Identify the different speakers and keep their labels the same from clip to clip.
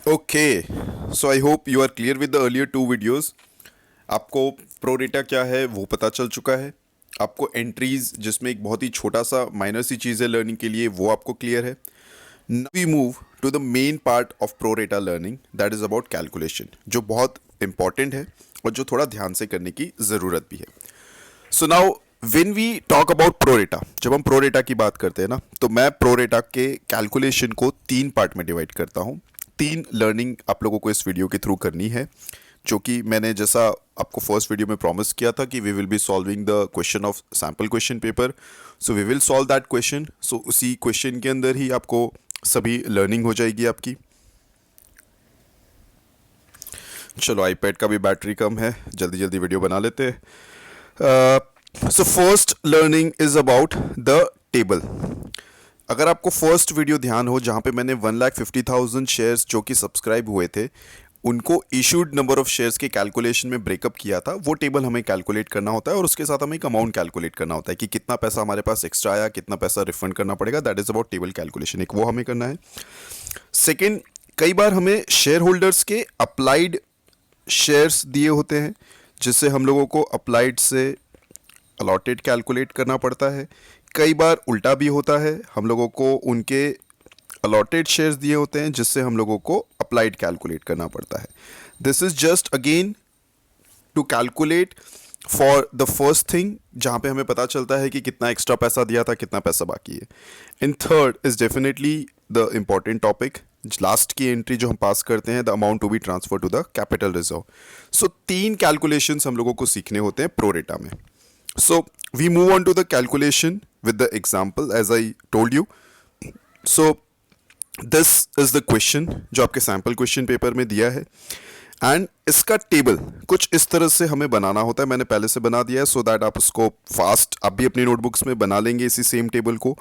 Speaker 1: Okay, so I hope you are clear with the earlier two videos. आपको pro data क्या है वो पता चल चुका है. आपको एंट्रीज जिसमें एक बहुत ही छोटा सा माइनर सी चीज़ है लर्निंग के लिए वो आपको क्लियर है. Now we move to the main part of pro data learning, that is about calculation, जो बहुत important है और जो थोड़ा ध्यान से करने की ज़रूरत भी है. So now when we talk about pro rata, जब हम प्रो डेटा की बात करते हैं ना, तो मैं प्रो डेटा के कैलकुलेशन को 3 पार्ट में डिवाइड करता हूँ. 3 लर्निंग आप लोगों को इस वीडियो के थ्रू करनी है, जो कि मैंने जैसा आपको फर्स्ट वीडियो में प्रॉमिस किया था कि we will be solving the question of sample question paper. So we will solve that question. So उसी क्वेश्चन के अंदर ही आपको सभी लर्निंग हो जाएगी आपकी. चलो आईपैड का भी बैटरी कम है, जल्दी जल्दी वीडियो बना लेते हैं. So first learning is about the table. अगर आपको फर्स्ट वीडियो ध्यान हो जहाँ पे मैंने 1,50,000 शेयर्स जो कि सब्सक्राइब हुए थे उनको इशूड नंबर ऑफ शेयर्स के कैलकुलेशन में ब्रेकअप किया था, वो टेबल हमें कैलकुलेट करना होता है और उसके साथ हमें एक अमाउंट कैलकुलेट करना होता है कि कितना पैसा हमारे पास एक्स्ट्रा आया, कितना पैसा रिफंड करना पड़ेगा. That is about table calculation, एक वो हमें करना है. सेकेंड, कई बार हमें शेयर होल्डर्स के अप्लाइड शेयर्स दिए होते हैं जिससे हम लोगों को अप्लाइड से अलॉटेड कैलकुलेट करना पड़ता है. कई बार उल्टा भी होता है, हम लोगों को उनके अलॉटेड शेयर्स दिए होते हैं जिससे हम लोगों को अप्लाइड कैलकुलेट करना पड़ता है. This is just again to calculate for the first thing जहाँ पे हमें पता चलता है कि कितना एक्स्ट्रा पैसा दिया था, कितना पैसा बाकी है. And third is definitely the important topic, last की एंट्री जो हम पास करते हैं, the amount to be transfer to the capital reserve. So 3 calculations हम लोगों को सीखने होते हैं प्रो डेटा में. So we move on to the calculation with the example as I told you. So this is the question जो आपके sample question paper में दिया है एंड इसका टेबल कुछ इस तरह से हमें बनाना होता है. मैंने पहले से बना दिया है सो दैट आप उसको फास्ट आप भी अपनी नोटबुक्स में बना लेंगे इसी सेम टेबल को.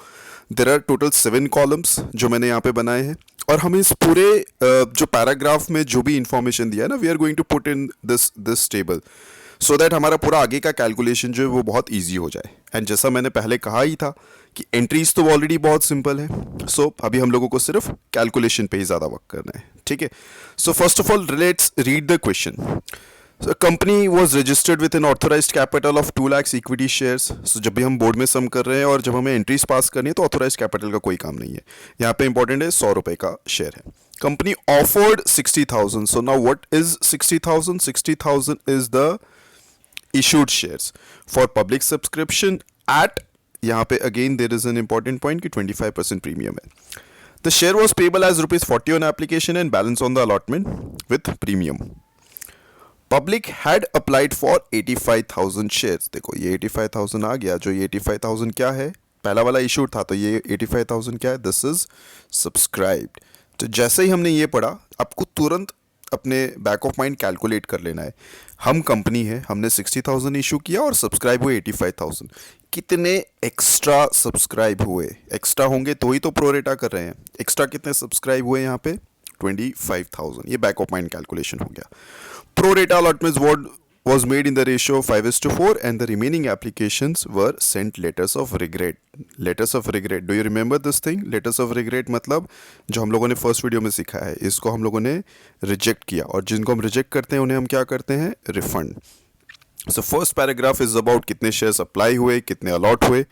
Speaker 1: देर आर टोटल 7 कॉलम्स जो मैंने यहाँ पे बनाए हैं और हम इस पूरे जो पैराग्राफ में जो भी इंफॉर्मेशन दिया है ना, we are going to put in this table so that हमारा पूरा आगे का कैलकुलेशन जो है वो बहुत ईजी हो जाए. एंड जैसा मैंने पहले कहा ही था कि एंट्रीज तो ऑलरेडी बहुत सिंपल है. सो अभी हम लोगों को सिर्फ कैलकुलेशन पे ही ज़्यादा वर्क करना है. ठीक है. So first of all let's read the question. So, company was registered with an authorized capital of 2 lakhs equity shares. So, जब भी हम बोर्ड में सम कर रहे हैं और जब हमें एंट्रीज पास करनी है तो ऑथोराइज्ड कैपिटल का कोई काम नहीं है. यहाँ पे इंपॉर्टेंट है 100 रुपए का शेयर है. Company offered 60,000. So now what is 60,000? 60,000 is the issued shares for public subscription at, यहाँ पे again there is an important point कि 25% premium है. The share was payable as ₹40 on application and balance on the allotment with premium. Public had applied for 85,000 shares. देखो ये 85,000 आ गया. जो ये 85,000 क्या है, पहला वाला issued था तो ये 85,000 क्या है, this is subscribed. तो जैसे ही हमने ये पढ़ा आपको तुरंत अपने बैक ऑफ माइंड कैलकुलेट कर लेना है. हम कंपनी है, हमने 60,000 इशू किया और सब्सक्राइब हुए 85,000. कितने एक्स्ट्रा सब्सक्राइब हुए? एक्स्ट्रा होंगे तो ही तो प्रो रेटा कर रहे हैं. एक्स्ट्रा कितने सब्सक्राइब हुए यहाँ पे? 25,000. ये बैक ऑफ माइंड कैलकुलेशन हो गया. प्रो रेटा allotments was made in the ratio 5:4 and the remaining applications were sent letters of regret. Letters of regret, do you remember this thing? Letters of regret मतलब जो हम लोगों ने first video में सीखा है, इसको हम लोगों ने रिजेक्ट किया और जिनको हम रिजेक्ट करते हैं उन्हें हम क्या करते हैं? Refund. So first paragraph is about कितने शेयर्स अप्लाई हुए, कितने अलॉट हुए.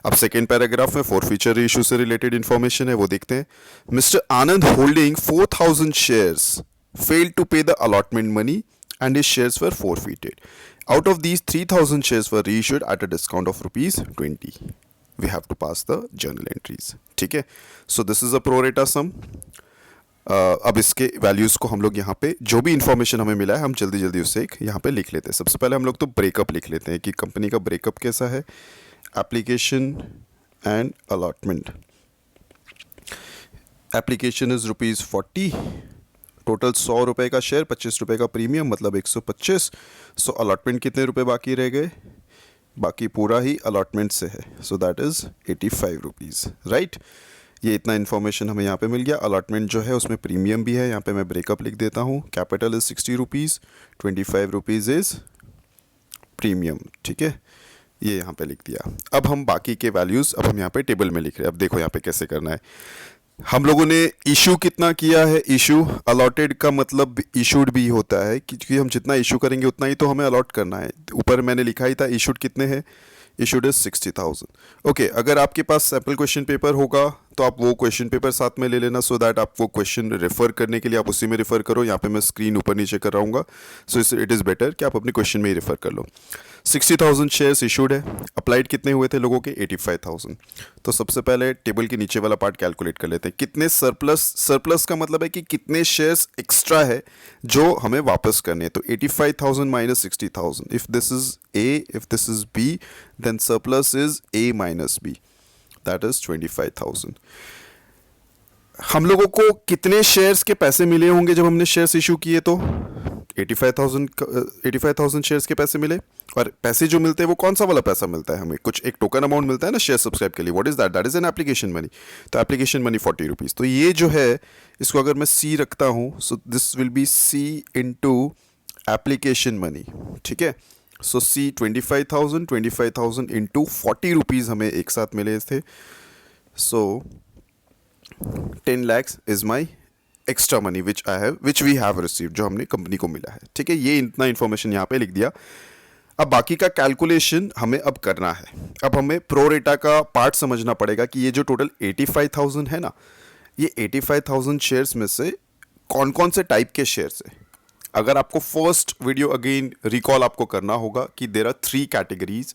Speaker 1: अब सेकेंड पैराग्राफ में फॉरफीचर इशू से रिलेटेड इन्फॉर्मेशन है, वो देखते हैं. Mister Anand holding 4,000 shares failed to pay the allotment money and his shares were forfeited. Out of these, 3,000 shares were reissued at a discount of ₹20. We have to pass the journal entries. ठीक है. So this is a pro rata sum. अब इसके values को हम लोग यहाँ पे जो भी इंफॉर्मेशन हमें मिला है हम जल्दी जल्दी उससे एक यहाँ पे लिख लेते हैं. सबसे पहले हम लोग तो ब्रेकअप लिख लेते हैं कि कंपनी का ब्रेकअप कैसा है. Application and allotment. Application is ₹40. Total 100 रुपये का शेयर, 25 रुपये का प्रीमियम, मतलब 125. सो अलॉटमेंट कितने रुपए बाकी रह गए? बाकी पूरा ही अलॉटमेंट से है. So that is ₹85. राइट. ये इतना इन्फॉर्मेशन हमें यहाँ पे मिल गया. अलॉटमेंट जो है उसमें प्रीमियम भी है. यहाँ पे मैं ब्रेकअप लिख देता हूँ. Capital is ₹60, ₹25 is premium. ठीक है, ये यहाँ पे लिख दिया. अब हम बाकी के वैल्यूज़ अब हम यहाँ पे टेबल में लिख रहे हैं. अब देखो यहाँ पे कैसे करना है. हम लोगों ने इशू कितना किया है, इशू अलॉटेड का मतलब इशूड भी होता है क्योंकि हम जितना इशू करेंगे उतना ही तो हमें अलॉट करना है। ऊपर मैंने लिखा ही था इशूड कितने हैं, इशूड इज 60,000। ओके, अगर आपके पास सैम्पल क्वेश्चन पेपर होगा तो आप वो क्वेश्चन पेपर साथ में ले लेना सो दैट आप वो क्वेश्चन रेफर करने के लिए आप उसी में रेफर करो। यहाँ पे मैं स्क्रीन ऊपर नीचे कर रहा हूँ, सो इट इज़ बेटर कि आप अपने क्वेश्चन में ही रेफर कर लो। 60,000 शेयर्स इशूड है, अप्लाइड कितने हुए थे लोगों के, 85,000। तो सबसे पहले टेबल के नीचे वाला पार्ट कैलकुलेट कर लेते हैं। कितने सरप्लस, सरप्लस का मतलब है कि कितने शेयर्स एक्स्ट्रा है जो हमें वापस करने हैं। तो 85,000 minus 60,000, if this is A, if this is B, then surplus is A minus B, that is 25,000। हम लोगों को कितने शेयर्स के पैसे मिले होंगे जब हमने शेयर्स इशू किए, तो 85,000 शेयर्स के पैसे मिले। और पैसे जो मिलते हैं वो कौन सा वाला पैसा मिलता है, हमें कुछ एक टोकन अमाउंट मिलता है ना शेयर सब्सक्राइब के लिए, what is that, that is an application money. तो एप्लीकेशन मनी 40 रुपीज़। तो ये जो है इसको अगर मैं सी रखता हूँ, so this will be C into application money, ठीक है। सो सी 25,000 इंटू 40 रुपीज़ हमें एक साथ मिले थे। So 10 lakhs is my extra money which we have received, जो हमने कंपनी को मिला है, ठीक है। ये इतना इन्फॉर्मेशन यहाँ पे लिख दिया। अब बाकी का कैलकुलेशन हमें अब करना है। अब हमें प्रो रेटा का पार्ट समझना पड़ेगा कि ये जो टोटल 85,000 है ना, ये 85,000 शेयर्स में से कौन कौन से टाइप के शेयर्स है। अगर आपको फर्स्ट वीडियो अगेन रिकॉल आपको करना होगा कि there are 3 categories.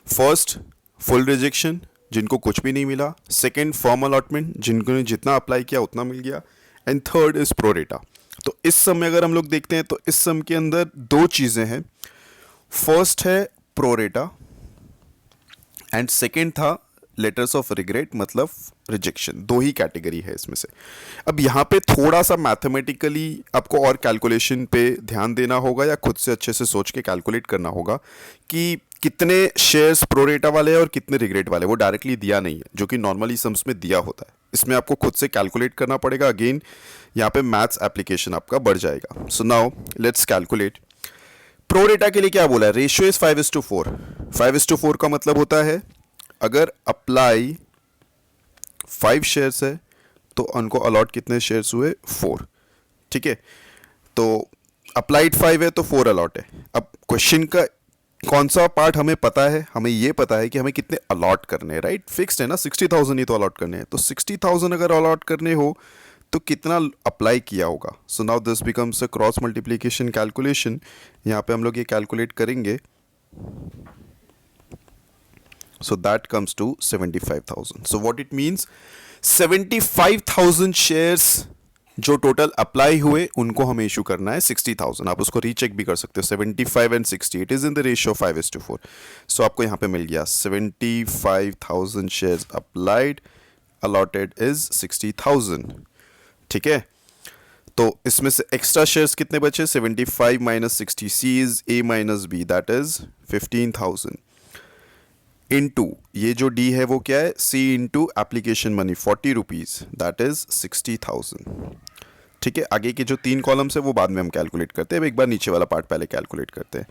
Speaker 1: First, full rejection, जिनको कुछ भी नहीं मिला। सेकेंड, फॉर्म अलॉटमेंट, जिनको जितना अप्लाई किया उतना मिल गया। एंड थर्ड इज प्रो रेटा। तो इस सम में अगर हम लोग देखते हैं तो इस सम के अंदर 2 चीज़ें हैं। फर्स्ट है प्रो रेटा एंड सेकेंड था लेटर्स ऑफ रिग्रेट, मतलब रिजेक्शन। 2 ही कैटेगरी है इसमें से। अब यहाँ पे थोड़ा सा मैथमेटिकली आपको और कैलकुलेशन पे ध्यान देना होगा या खुद से अच्छे से सोच के कैलकुलेट करना होगा कि कितने शेयर्स प्रो रेटा वाले हैं और कितने रिग्रेट वाले। वो डायरेक्टली दिया नहीं है, जो कि नॉर्मली सम्स में दिया होता है। इसमें आपको खुद से कैलकुलेट करना पड़ेगा। अगेन यहाँ पे मैथ्स एप्लीकेशन आपका बढ़ जाएगा। So now let's calculate. Pro रेटा के लिए क्या बोला है, रेशियो इज 5:4। 5:4 का मतलब होता है अगर अप्लाई 5 शेयर्स है तो उनको अलॉट कितने शेयर्स हुए, 4, ठीक है। तो अप्लाइड 5 है तो 4 अलॉट है। अब क्वेश्चन का कौन सा पार्ट हमें पता है, हमें ये पता है कि हमें कितने अलॉट करने हैं, राइट। फिक्स्ड है ना, 60,000 ही तो अलॉट करने हैं। तो 60,000 अगर अलॉट करने हो तो कितना अप्लाई किया होगा। So now this becomes a cross multiplication calculation. यहाँ पे हम लोग ये कैलकुलेट करेंगे। So that comes to 75,000। So what it means, 75,000 shares जो टोटल अप्लाई हुए उनको हमें इशू करना है 60,000। आप उसको रीचेक भी कर सकते हो, 75 and 60, it is in the ratio 5:4। सो आपको यहाँ पे मिल गया 75,000 शेयर्स अप्लाइड, अलॉटेड इज 60,000, ठीक है। तो इसमें से एक्स्ट्रा शेयर्स कितने बचे, 75 minus 60, C is A minus B, that is 15,000 into ये जो डी है वो क्या है, C into application money 40 rupees, that is 60,000, ठीक है। आगे के जो 3 कॉलम्स है वो बाद में हम कैलकुलेट करते हैं। अब एक बार नीचे वाला पार्ट पहले कैलकुलेट करते हैं।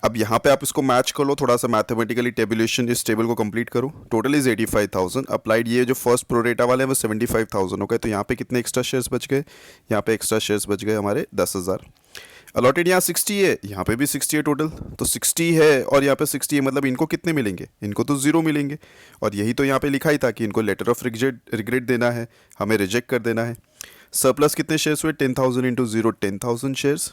Speaker 1: अब यहाँ पे आप इसको मैच कर लो, थोड़ा सा मैथमेटिकली टेबुलेशन इस टेबल को कंप्लीट करो। टोटल इज 85,000 अप्लाइड, ये जो फर्स्ट प्रोरेटा वाले हैं वो 75,000 हो गए। तो यहाँ पे कितने एक्स्ट्रा शेयर्स बच गए, यहाँ पे एक्स्ट्रा शेयर्स बच गए हमारे 10,000। अलॉटेड यहाँ 60 है, यहाँ पे भी 60 है टोटल। तो 60 है और यहाँ पे 60 है, मतलब इनको कितने मिलेंगे, इनको तो 0 मिलेंगे। और यही तो यहाँ पे लिखा ही था कि इनको लेटर ऑफ रिग्रेट देना है, हमें रिजेक्ट कर देना है। सरप्लस कितने शेयर्स हुए, 10,000 into 0, 10,000 shares.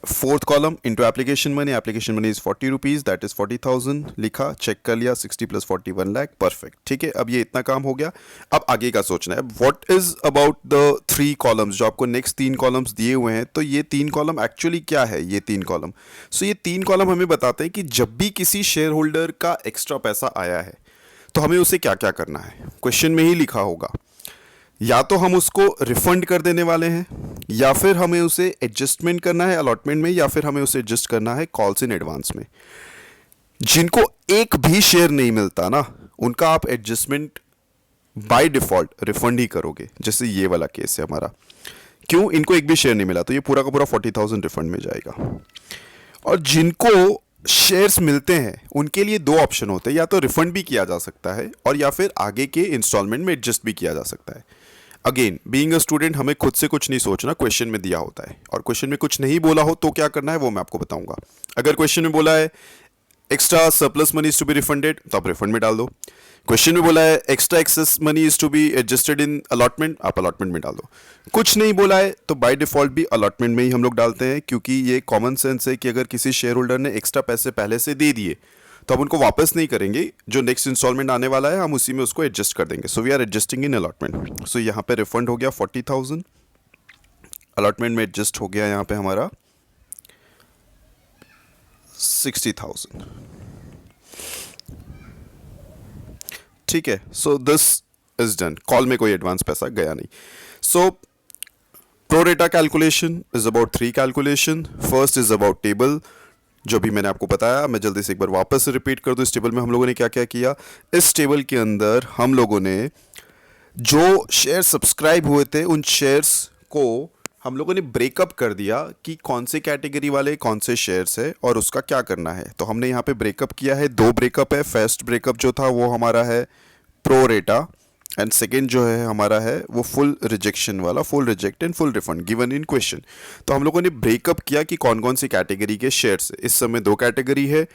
Speaker 1: Fourth column into application money is 40 rupees, that is 40,000 लिखा, चेक कर लिया, 60 प्लस 40 1 लाख, परफेक्ट, ठीक है। अब ये इतना काम हो गया। अब आगे का सोचना है, what is about the 3 columns जो आपको नेक्स्ट 3 कॉलम्स दिए हुए हैं। तो ये 3 कॉलम एक्चुअली क्या है, ये 3 कॉलम, सो ये 3 कॉलम हमें बताते हैं कि जब भी किसी शेयर होल्डर का एक्स्ट्रा पैसा आया है तो हमें उसे क्या क्या करना है। क्वेश्चन में ही लिखा होगा, या तो हम उसको रिफंड कर देने वाले हैं, या फिर हमें उसे एडजस्टमेंट करना है अलॉटमेंट में, या फिर हमें उसे एडजस्ट करना है कॉल्स इन एडवांस में। जिनको एक भी शेयर नहीं मिलता ना, उनका आप एडजस्टमेंट बाय डिफॉल्ट रिफंड ही करोगे। जैसे ये वाला केस है हमारा, क्यों, इनको एक भी शेयर नहीं मिला तो ये पूरा का पूरा 40,000 रिफंड में जाएगा। और जिनको शेयर्स मिलते हैं उनके लिए दो ऑप्शन होते हैं, या तो रिफंड भी किया जा सकता है और या फिर आगे के इंस्टॉलमेंट में एडजस्ट भी किया जा सकता है। अगेन बीइंग अ स्टूडेंट हमें खुद से कुछ नहीं सोचना, क्वेश्चन में दिया होता है, और क्वेश्चन में कुछ नहीं बोला हो तो क्या करना है वो मैं आपको बताऊंगा। अगर क्वेश्चन में बोला है extra surplus money is to be refunded तो आप रिफंड में डाल दो। क्वेश्चन में बोला है extra excess money is to be adjusted in allotment, आप अलॉटमेंट में डाल दो। कुछ नहीं बोला है तो बाय डिफॉल्ट भी अलॉटमेंट में ही हम लोग डालते हैं, क्योंकि ये कॉमन सेंस है कि अगर किसी शेयर होल्डर ने एक्स्ट्रा पैसे पहले से दे दिए तो हम उनको वापस नहीं करेंगे, जो नेक्स्ट इंस्टॉलमेंट आने वाला है हम उसी में उसको एडजस्ट कर देंगे। So we are adjusting in allotment. So यहाँ पे रिफंड हो गया 40,000, अलॉटमेंट में एडजस्ट हो गया यहाँ पे हमारा 60,000। ठीक है, so this is done. Call में कोई एडवांस पैसा गया नहीं। सो प्रो रेटा calculation is about 3 calculation. First is about table, जो भी मैंने आपको बताया मैं जल्दी से एक बार वापस से रिपीट कर दूं। इस टेबल में हम लोगों ने क्या क्या किया। इस टेबल के अंदर हम लोगों ने जो शेयर सब्सक्राइब हुए थे उन शेयर्स को हम लोगों ने ब्रेकअप कर दिया कि कौन से कैटेगरी वाले कौन से शेयर्स है और उसका क्या करना है। तो हमने यहाँ पे ब्रेकअप किया है, 2 ब्रेकअप है। फर्स्ट ब्रेकअप जो था वो हमारा है प्रो रेटा, एंड सेकेंड जो है हमारा है वो फुल रिजेक्शन वाला, full reject and full refund given in question. तो हम लोगों ने ब्रेकअप किया कि कौन कौन सी कैटेगरी के शेयर्स। इस समय 2 कैटेगरी है,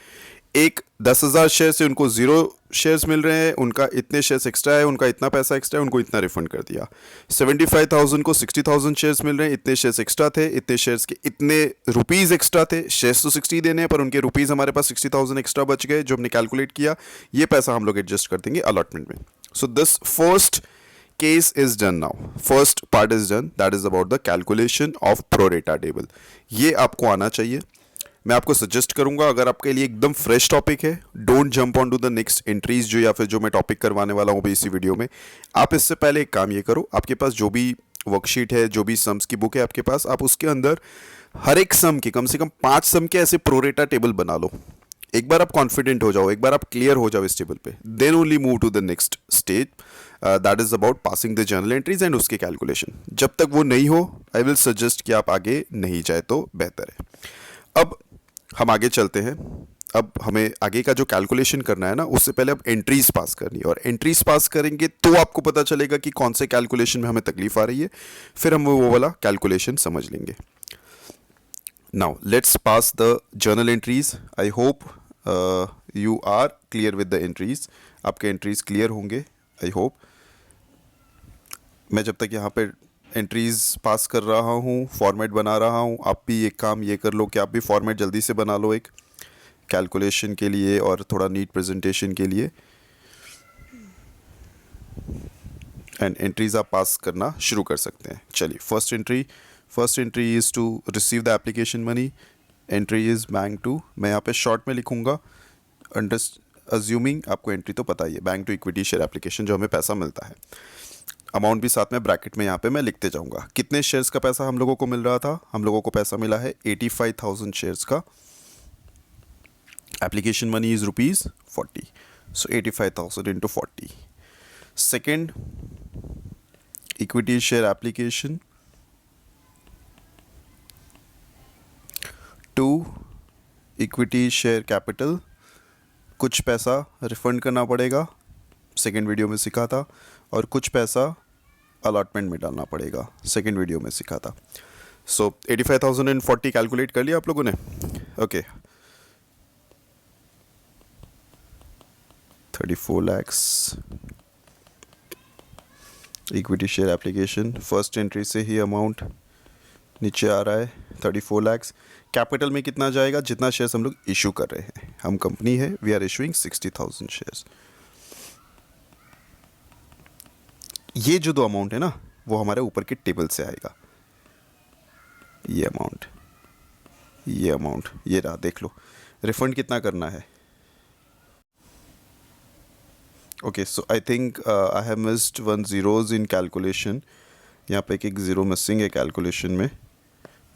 Speaker 1: एक 10,000 शेयर से उनको 0 शेयर्स मिल रहे हैं, उनका इतने शेयर्स एक्स्ट्रा है, उनका इतना पैसा एक्स्ट्रा है, उनको इतना रिफंड कर दिया। 75,000 को 60,000 शेयर्स मिल रहे हैं, इतने शेयर्स एक्स्ट्रा थे, इतने शेयर्स के इतने रुपीज़ एक्स्ट्रा थे। शेयर्स तो 60 देने हैं पर उनके रुपीज़ हमारे पास 60,000 एक्स्ट्रा बच गए जो हमने कैलकुलेट किया। ये पैसा हम लोग एडजस्ट कर देंगे अलॉटमेंट में। So this first case is done now, first part is done, that is about the calculation of pro rata table। ये आपको आना चाहिए। मैं आपको सजेस्ट करूंगा, अगर आपके लिए एकदम फ्रेश टॉपिक है, don't jump on to the next entries जो या फिर जो मैं टॉपिक करवाने वाला हूँ इसी वीडियो में। आप इससे पहले एक काम ये करो, आपके पास जो भी वर्कशीट है, जो भी सम्स की बुक है आपके पास, आप उसके अंदर हर एक सम के कम से कम 5 सम के ऐसे प्रो रेटा टेबल बना लो। एक बार आप कॉन्फिडेंट हो जाओ, एक बार आप क्लियर हो जाओ इस टेबल पे, then only move to the next stage, that is about passing the journal entries and उसके कैलकुलेशन। जब तक वो नहीं हो आई विल सजेस्ट कि आप आगे नहीं जाए तो बेहतर है। अब हम आगे चलते हैं। अब हमें आगे का जो कैलकुलेशन करना है ना, उससे पहले अब एंट्रीज पास करनी है, और एंट्रीज पास करेंगे तो आपको पता चलेगा कि कौन से कैलकुलेशन में हमें तकलीफ आ रही है, फिर हम वो वाला कैलकुलेशन समझ लेंगे। Now let's pass the journal entries. I hope you are clear with the entries. आपके एंट्रीज क्लियर होंगे आई होप। मैं जब तक यहाँ पे एंट्रीज पास कर रहा हूँ, फॉर्मेट बना रहा हूँ, आप भी एक काम ये कर लो कि आप भी फॉर्मेट जल्दी से बना लो एक कैलकुलेशन के लिए और थोड़ा नीट प्रेजेंटेशन के लिए, एंड एंट्रीज आप पास करना शुरू कर सकते हैं। चलिए first entry is to receive the application money, entry is bank to, मैं यहाँ पे शॉर्ट में लिखूँगा अज्यूमिंग आपको एंट्री तो पता ही है, bank to equity share application जो हमें पैसा मिलता है। अमाउंट भी साथ में ब्रैकेट में यहाँ पे मैं लिखते जाऊँगा। कितने शेयर्स का पैसा हम लोगों को मिल रहा था, हम लोगों को पैसा मिला है 85,000 शेयर्स का। Application money is ₹40, so 85,000 into 40। Second equity share application, 2 equity share capital, कुछ पैसा रिफंड करना पड़ेगा, सेकेंड वीडियो में सीखा था, और कुछ पैसा अलॉटमेंट में डालना पड़ेगा, सेकेंड वीडियो में सीखा था। सो 85,040 कैलकुलेट कर लिया आप लोगों ने। Okay 34 lakhs equity share application, first entry से ही अमाउंट नीचे आ रहा है 34 lakhs। कैपिटल में कितना जाएगा, जितना शेयर्स हम लोग इशू कर रहे हैं, हम कंपनी है, वी आर इशूइंग 60,000 शेयर्स। ये जो 2 अमाउंट है ना वो हमारे ऊपर के टेबल से आएगा। ये अमाउंट ये रहा, देख लो रिफंड कितना करना है। Okay so I think I have missed 1 zeros in calculation, यहाँ पे एक ज़ीरो मिसिंग है कैलकुलेशन में,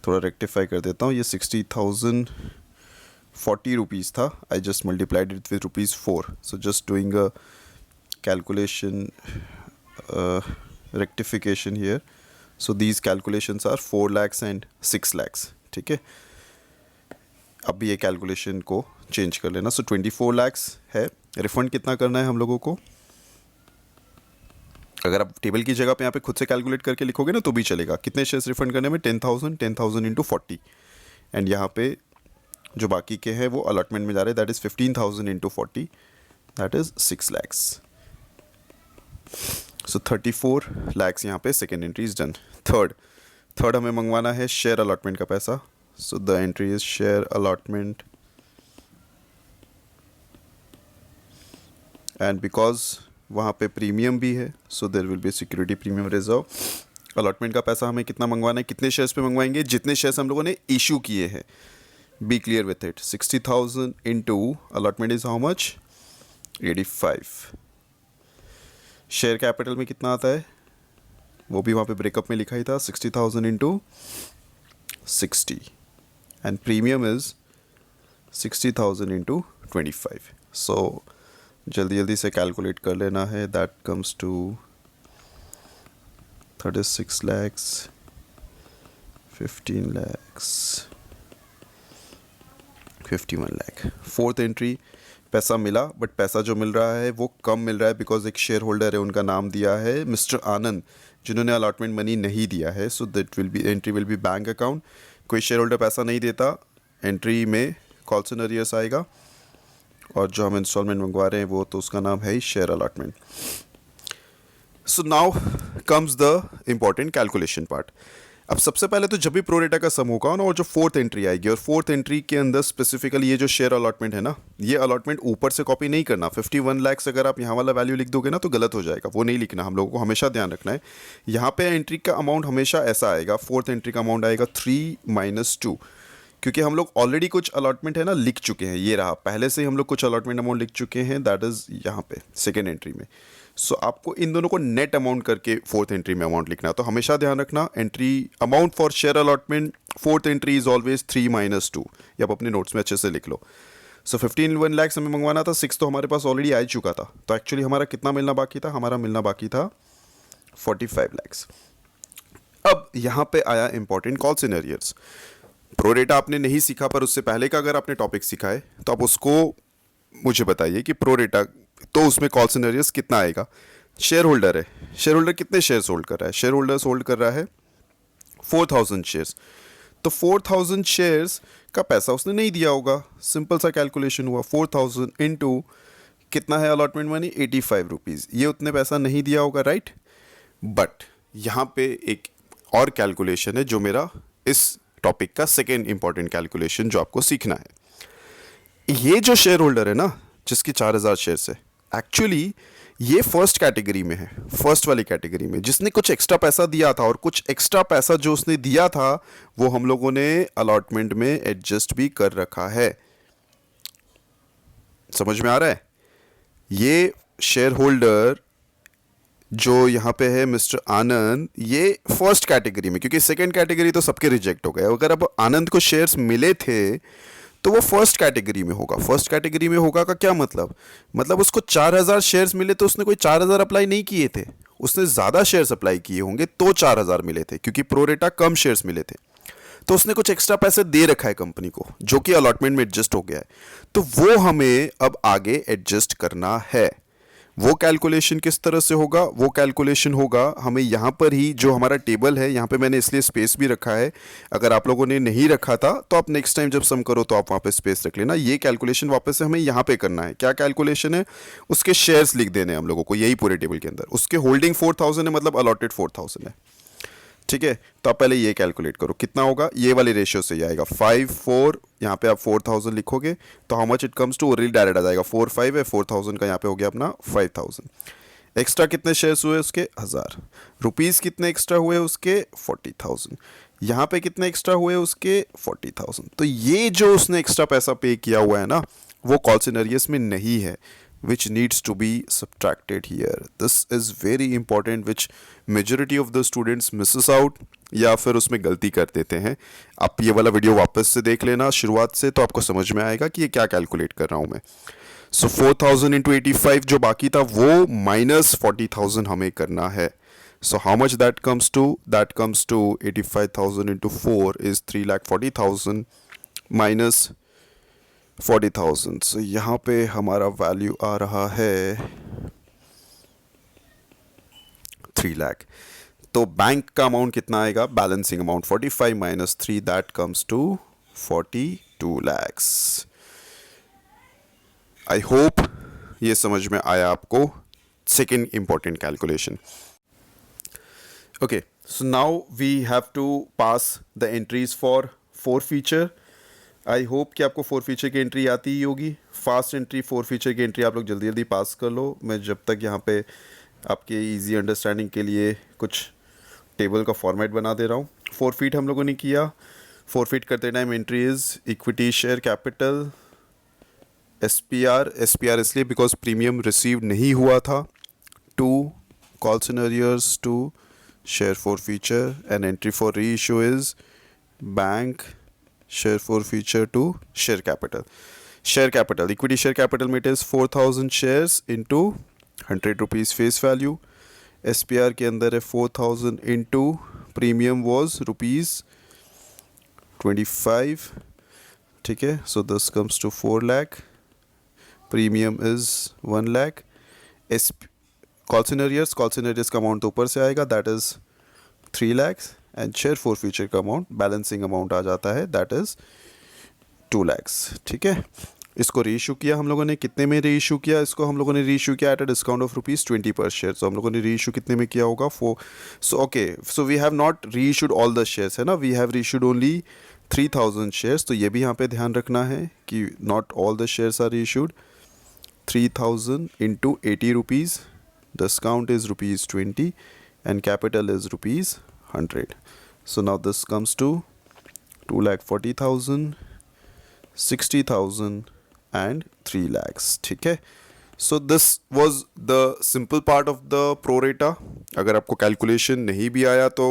Speaker 1: थोड़ा रेक्टिफाई कर देता हूँ। ये 60,040 रुपीज़ था, I just multiplied it with ₹4, so just doing a calculation rectification here, so these calculations are 4 lakhs and 6 lakhs। ठीक है, अब ये कैलकुलेशन को चेंज कर लेना। सो 24 lakhs है। रिफंड कितना करना है हम लोगों को? अगर आप टेबल की जगह पे यहाँ पे खुद से कैलकुलेट करके लिखोगे ना तो भी चलेगा। कितने शेयर्स रिफंड करने में? 10,000 इंटू 40, एंड यहाँ पे जो बाकी के हैं वो अलॉटमेंट में जा रहे हैं, that is 15,000 into 40, that is 6 lakhs। So 34 lakhs यहाँ पे second entry is done. Third हमें मंगवाना है शेयर अलॉटमेंट का पैसा। So the entry is share allotment, and because वहाँ पे प्रीमियम भी है so there will be security premium reserve. Allotment का पैसा हमें कितना मंगवाना है? कितने शेयर्स पे मंगवाएंगे? जितने शेयर्स हम लोगों ने इशू किए हैं। Be clear with it. 60,000 into allotment is how much? 85। Share capital में कितना आता है वो भी वहाँ पे ब्रेकअप में लिखा ही था, 60,000 into 60, and premium is 60,000 into 25। So जल्दी से कैलकुलेट कर लेना है। That comes to 36 lakhs, 15 lakhs, 51 lakh। Fourth entry पैसा मिला, बट पैसा जो मिल रहा है वो कम मिल रहा है बिकॉज एक शेयर होल्डर है, उनका नाम दिया है मिस्टर आनंद, जिन्होंने अलॉटमेंट मनी नहीं दिया है। So that will be entry will be bank account. कोई शेयर होल्डर पैसा नहीं देता, एंट्री में कॉल्स एंड अरियर्स आएगा, और जो हम इंस्टॉलमेंट मंगवा रहे हैं वो तो उसका नाम है ही share allotment. So now comes the important calculation part. अब सबसे पहले तो जब भी प्रोरेटा का सम होगा ना, और जो फोर्थ एंट्री आएगी, और फोर्थ एंट्री के अंदर स्पेसिफिकली ये जो शेयर अलॉटमेंट है ना, ये अलॉटमेंट ऊपर से कॉपी नहीं करना। 51 lakhs अगर आप यहाँ वाला वैल्यू लिख दोगे ना तो गलत हो जाएगा, वो नहीं लिखना। हम लोगों को हमेशा ध्यान रखना है, यहाँ पे एंट्री का अमाउंट हमेशा ऐसा आएगा। फोर्थ एंट्री का अमाउंट आएगा 3 - 2, क्योंकि हम लोग ऑलरेडी कुछ अलॉटमेंट है ना लिख चुके हैं। ये रहा, पहले से ही हम लोग कुछ अलॉटमेंट अमाउंट लिख चुके हैं, दैट इज़ यहाँ पे सेकेंड एंट्री में। सो आपको इन दोनों को नेट अमाउंट करके फोर्थ एंट्री में अमाउंट लिखना है। तो हमेशा ध्यान रखना, entry amount for share allotment fourth entry is always 3 - 2। ये आप अपने नोट्स में अच्छे से लिख लो। सो 15 lakhs हमें मंगवाना था, 6 तो हमारे पास ऑलरेडी आ चुका था। तो एक्चुअली हमारा कितना मिलना बाकी था? हमारा मिलना बाकी था 45 lakhs। अब यहाँ पे आया important calls and arrears. Pro rata आपने नहीं सीखा, पर उससे पहले का अगर आपने टॉपिक सीखा है तो आप उसको मुझे बताइए कि प्रोरेटा तो उसमें कॉल्स एंड अरियर्स कितना आएगा। शेयर होल्डर है, शेयर होल्डर कितने शेयर्स होल्ड कर रहा है? शेयर होल्डर्स होल्ड कर रहा है 4,000 शेयर्स। तो 4,000 शेयर्स का पैसा उसने नहीं दिया होगा। सिंपल सा कैलकुलेशन हुआ, 4,000 इंटू कितना है अलॉटमेंट मनी? 85 रुपीज़। ये उतने पैसा नहीं दिया होगा, राइट। बट यहाँ पे एक और कैलकुलेशन है जो मेरा इस टॉपिक का सेकेंड इंपॉर्टेंट कैलकुलेशन जो आपको सीखना है। ये जो शेयर होल्डर है ना, जिसकी 4,000 शेयर्स है, एक्चुअली ये फर्स्ट कैटेगरी में है, फर्स्ट वाली कैटेगरी में, जिसने कुछ एक्स्ट्रा पैसा दिया था, और कुछ एक्स्ट्रा पैसा जो उसने दिया था वो हम लोगों ने अलॉटमेंट में एडजस्ट भी कर रखा है। समझ में आ रहा है? ये शेयर होल्डर जो यहाँ पे है मिस्टर आनंद, ये फर्स्ट कैटेगरी में, क्योंकि सेकंड कैटेगरी तो सबके रिजेक्ट हो गए। अगर अब आनंद को शेयर्स मिले थे तो वो फर्स्ट कैटेगरी में होगा। फर्स्ट कैटेगरी में होगा का क्या मतलब? मतलब उसको 4,000 शेयर्स मिले तो उसने कोई 4,000 अप्लाई नहीं किए थे, उसने ज़्यादा शेयर्स अप्लाई किए होंगे तो 4,000 मिले थे, क्योंकि प्रोरेटा कम शेयर्स मिले थे। तो उसने कुछ एक्स्ट्रा पैसे दे रखा है कंपनी को, जो कि अलॉटमेंट में एडजस्ट हो गया है। तो वो हमें अब आगे एडजस्ट करना है। वो कैलकुलेशन किस तरह से होगा? वो कैलकुलेशन होगा हमें यहाँ पर ही, जो हमारा टेबल है यहाँ पे मैंने इसलिए स्पेस भी रखा है। अगर आप लोगों ने नहीं रखा था तो आप नेक्स्ट टाइम जब सम करो तो आप वहाँ पे स्पेस रख लेना। ये कैलकुलेशन वापस से हमें यहाँ पे करना है। क्या कैलकुलेशन है? उसके शेयर्स लिख देने हैं हम लोगों को, यही पूरे टेबल के अंदर। उसके होल्डिंग 4,000 है, मतलब अलॉटेड 4,000 है, ठीक है। तो आप पहले ये कैलकुलेट करो कितना होगा। ये वाले रेशियो से ही आएगा 5 4, यहाँ पे आप 4,000 लिखोगे तो how much it comes to, real direct आ जाएगा 4 5 है, 4,000 का यहाँ पे हो गया अपना 5,000। एक्स्ट्रा कितने शेयर्स हुए उसके? 1,000 रुपीज़। कितने एक्स्ट्रा हुए उसके? 40,000। यहाँ पे कितने एक्स्ट्रा हुए उसके? 40,000। तो ये जो उसने एक्स्ट्रा पैसा पे किया हुआ है ना, वो कॉल्स एंड अरियर्स में नहीं है, which needs to be subtracted here. This is very important, which majority of the students misses out या फिर उसमें गलती कर देते हैं। आप ये वाला वीडियो वापस से देख लेना शुरुआत से, तो आपको समझ में आएगा कि ये क्या कैलकुलेट कर रहा हूँ मैं। सो 4,000 इंटू 85 जो बाकी था वो माइनस 40,000 हमें करना है। So how much that comes to? That comes to 85,000 into 4 is 3,40,000 minus 40,000। सो यहाँ पे हमारा वैल्यू आ रहा है 3 लाख। तो बैंक का अमाउंट कितना आएगा, balancing amount 45 minus 3, that comes to 42 lakhs. I hope ये समझ में आया आपको second important calculation. Okay, so now we have to pass the entries for 4 feature. I hope कि आपको 4 फीचर की एंट्री आती ही होगी। फास्ट एंट्री 4 फीचर की एंट्री आप लोग जल्दी जल्दी पास कर लो। मैं जब तक यहाँ पे आपके इजी अंडरस्टैंडिंग के लिए कुछ टेबल का फॉर्मेट बना दे रहा हूँ। 4 फीट हम लोगों ने किया। 4 फीट करते time entry is equity share capital, SPR इसलिए बिकॉज प्रीमियम रिसीव नहीं हुआ था। 2 कॉल सिनेरियोस, 2 शेयर 4 फीचर and entry for reissue is bank share 4 feature to share capital. Share capital, equity share capital में it is 4,000 shares into 100 rupees face value. SPR के अंदर है 4,000 into premium was ₹25, ठीक है। So this comes to 4 lakh, premium is 1 lakh. As call in arrears का amount तो ऊपर से आएगा, that is 3 lakhs and share 4 future का अमाउंट, बैलेंसिंग अमाउंट आ जाता है, दैट इज 2 lakhs, ठीक है। इसको रीइशू किया हम लोगों ने, कितने में रीइशू किया इसको, हम लोगों ने रीइशू किया एट अ डिस्काउंट ऑफ ₹20 पर शेयर। सो हम लोगों ने रीइशू कितने में किया होगा, 4। So okay, so we have not reissued all the shares, है ना, we have reissued only 3,000 shares. तो ये भी यहाँ पे ध्यान रखना है कि not all the shares are reissued. 3,000 into 80 rupees, discount is ₹20 and capital is ₹100. So now this comes to 2,40,000, 60,000 and 3 lakhs, ठीक है। So this was the simple part of the pro rata। अगर आपको कैलकुलेशन नहीं भी आया तो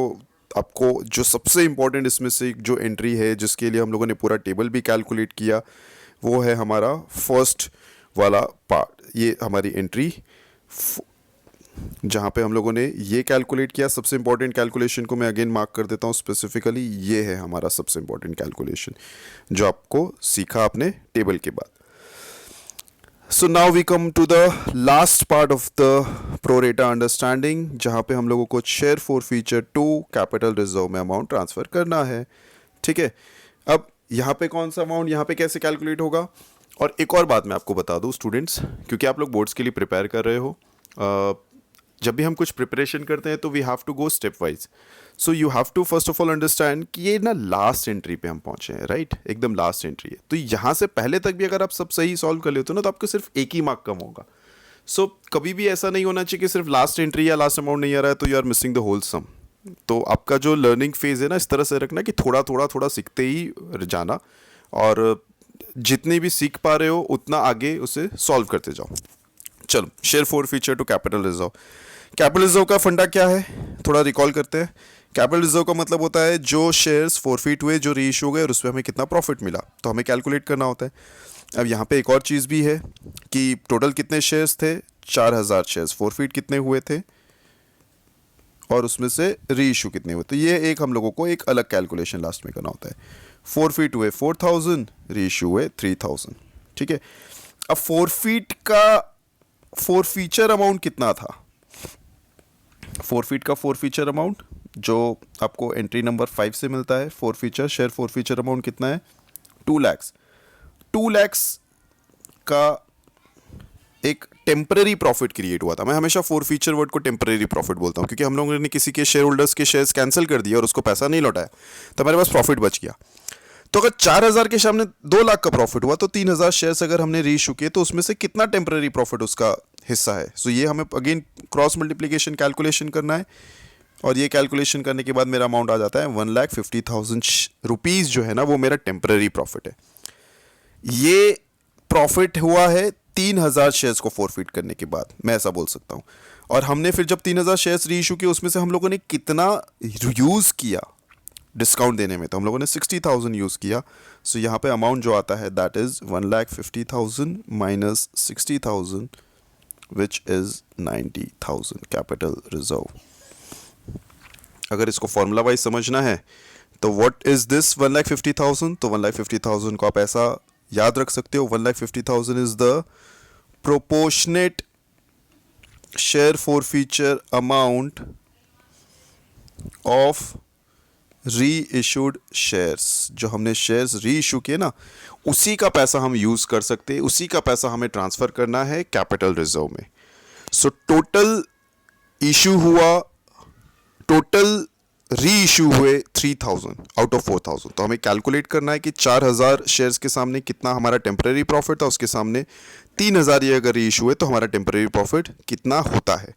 Speaker 1: आपको जो सबसे इम्पोर्टेंट इसमें से जो एंट्री है जिसके लिए हम लोगों ने पूरा टेबल भी कैलकुलेट किया वो है हमारा फर्स्ट वाला पार्ट। ये हमारी एंट्री जहाँ पे हम लोगों ने ये कैलकुलेट किया, सबसे इंपॉर्टेंट कैलकुलेशन को मैं अगेन मार्क कर देता हूँ स्पेसिफिकली, ये है हमारा सबसे इंपॉर्टेंट कैलकुलेशन जो आपको सीखा आपने टेबल के बाद। So now we come to the last part of the pro rata understanding, जहाँ पे हम लोगों को share 4 feature to capital reserve में अमाउंट ट्रांसफ़र करना है, ठीक है। अब यहाँ पे कौन सा अमाउंट यहाँ पे कैसे कैलकुलेट होगा, और एक और बात मैं आपको बता दूँ स्टूडेंट्स, क्योंकि आप लोग बोर्ड्स के लिए प्रिपेयर कर रहे हो, जब भी हम कुछ प्रिपरेशन करते हैं तो we have to go step wise. So you have to first of all understand कि ये ना लास्ट एंट्री पे हम पहुंचे हैं, राइट, एकदम लास्ट एंट्री है। तो यहाँ से पहले तक भी अगर आप सब सही सॉल्व कर लेते हो ना तो आपको सिर्फ एक ही मार्क कम होगा। सो कभी भी ऐसा नहीं होना चाहिए कि सिर्फ लास्ट एंट्री या लास्ट अमाउंट नहीं आ रहा है तो you are missing the whole sum. तो आपका जो लर्निंग फेज है ना, इस तरह से रखना कि थोड़ा सीखते ही जाना, और जितने भी सीख पा रहे हो उतना आगे उसे सॉल्व करते जाओ। चलो, share 4 feature to capital reserve. Capital reserve का फंडा क्या है, थोड़ा रिकॉल करते हैं। कैपिटल रिजर्व का मतलब होता है जो शेयर्स फोरफीट हुए, जो रीइशू हो गए और उसमें हमें कितना प्रॉफिट मिला, तो हमें कैलकुलेट करना होता है। अब यहाँ पे एक और चीज़ भी है कि टोटल कितने शेयर्स थे, 4,000 शेयर्स, फोरफीट कितने हुए थे और उसमें से रीइशू कितने हुए, तो ये एक हम लोगों को एक अलग कैलकुलेशन लास्ट में करना होता है। 4 फीट हुए 4,000, रीइशू हुए 3,000, ठीक है। अब 4 फीट का 4 फीचर अमाउंट कितना था, 4 फीट का 4 फीचर अमाउंट जो आपको एंट्री नंबर 5 से मिलता है, 4 फीचर शेयर 4 फीचर अमाउंट कितना है, 2 lakhs। 2 lakhs का एक टेम्परेरी प्रॉफिट क्रिएट हुआ था। मैं हमेशा 4 फीचर वर्ड को टेम्परेरी प्रॉफिट बोलता हूँ, क्योंकि हम लोगों ने किसी के शेयर होल्डर्स के शेयर्स कैंसिल कर दिया और उसको पैसा नहीं लौटाया तो हमारे पास प्रॉफिट बच गया। तो अगर 4,000 के सामने 2 लाख का प्रॉफिट हुआ तो 3,000 शेयर्स अगर हमने रीइशू किए तो उसमें से कितना टेम्परेरी प्रॉफिट उसका हिस्सा है। सो ये हमें अगेन क्रॉस मल्टीप्लिकेशन कैलकुलेशन करना है, और ये कैलकुलेशन करने के बाद मेरा अमाउंट आ जाता है 1,50,000 रुपीज़, जो है ना वो मेरा टेम्परेरी प्रॉफिट है। ये प्रॉफिट हुआ है 3,000 शेयर्स को फोरफीट करने के बाद, मैं ऐसा बोल सकता हूँ। और हमने फिर जब 3,000 शेयर्स रीइशू किए उसमें से हम लोगों ने कितना यूज़ किया डिस्काउंट देने में, तो हम लोगों ने 60,000 यूज़ किया। सो यहाँ पे अमाउंट जो आता है that is 1,50,000 minus 60,000 which is 90,000 capital reserve. अगर इसको फॉर्मूला वाइज समझना है तो व्हाट इज़ दिस 1,50,000, तो 1,50,000 को आप ऐसा याद रख सकते हो 1,50,000 is the proportionate share forfeiture amount of री इशूड शेयर्स। जो हमने शेयर्स री इशू किए ना, उसी का पैसा हम यूज़ कर सकते हैं, उसी का पैसा हमें ट्रांसफ़र करना है कैपिटल रिजर्व में। सो टोटल इशू हुआ, टोटल री इशू हुए 3,000 आउट ऑफ 4,000। तो हमें कैलकुलेट करना है कि 4,000 शेयर्स के सामने कितना हमारा टेम्परेरी प्रॉफिट था, उसके सामने 3,000 ये अगर री इशू है तो हमारा टेम्परेरी प्रॉफिट कितना होता है।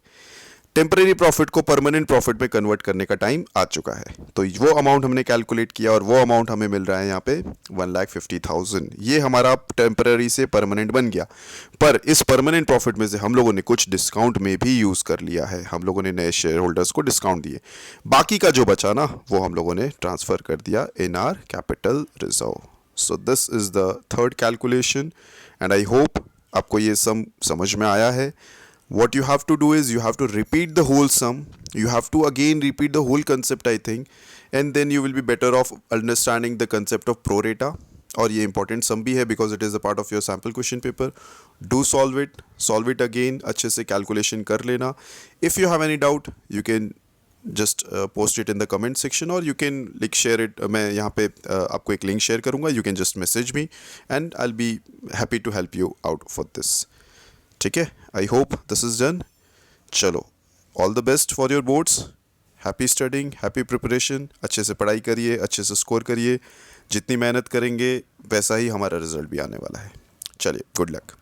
Speaker 1: टेम्परेरी प्रॉफिट को परमानेंट प्रॉफिट में कन्वर्ट करने का टाइम आ चुका है, तो वो अमाउंट हमने कैलकुलेट किया और वो अमाउंट हमें मिल रहा है यहाँ पे 1,50,000। ये हमारा टेम्परेरी से परमानेंट बन गया, पर इस परमानेंट प्रॉफिट में से हम लोगों ने कुछ डिस्काउंट में भी यूज़ कर लिया है। हम लोगों ने नए शेयर होल्डर्स को डिस्काउंट दिए, बाकी का जो बचा ना वो हम लोगों ने ट्रांसफ़र कर दिया इन are capital reserve. So this is the third calculation and I hope आपको ये सम समझ में आया है। What you have to do is you have to repeat the whole sum. You have to again repeat the whole concept, I think, and then you will be better off understanding the concept of pro rata. और ये important sum भी है because it is a part of your sample question paper. Do solve it again, अच्छे से calculation कर लेना. If you have any doubt, you can just post it in the comment section or you can like share it. मैं यहाँ पे आपको एक link share करूँगा. You can just message me and I'll be happy to help you out for this. ठीक है, I hope this is done. चलो, all the best for your boards, happy studying, happy preparation, अच्छे से पढ़ाई करिए, अच्छे से स्कोर करिए। जितनी मेहनत करेंगे वैसा ही हमारा रिजल्ट भी आने वाला है। चलिए, गुड लक।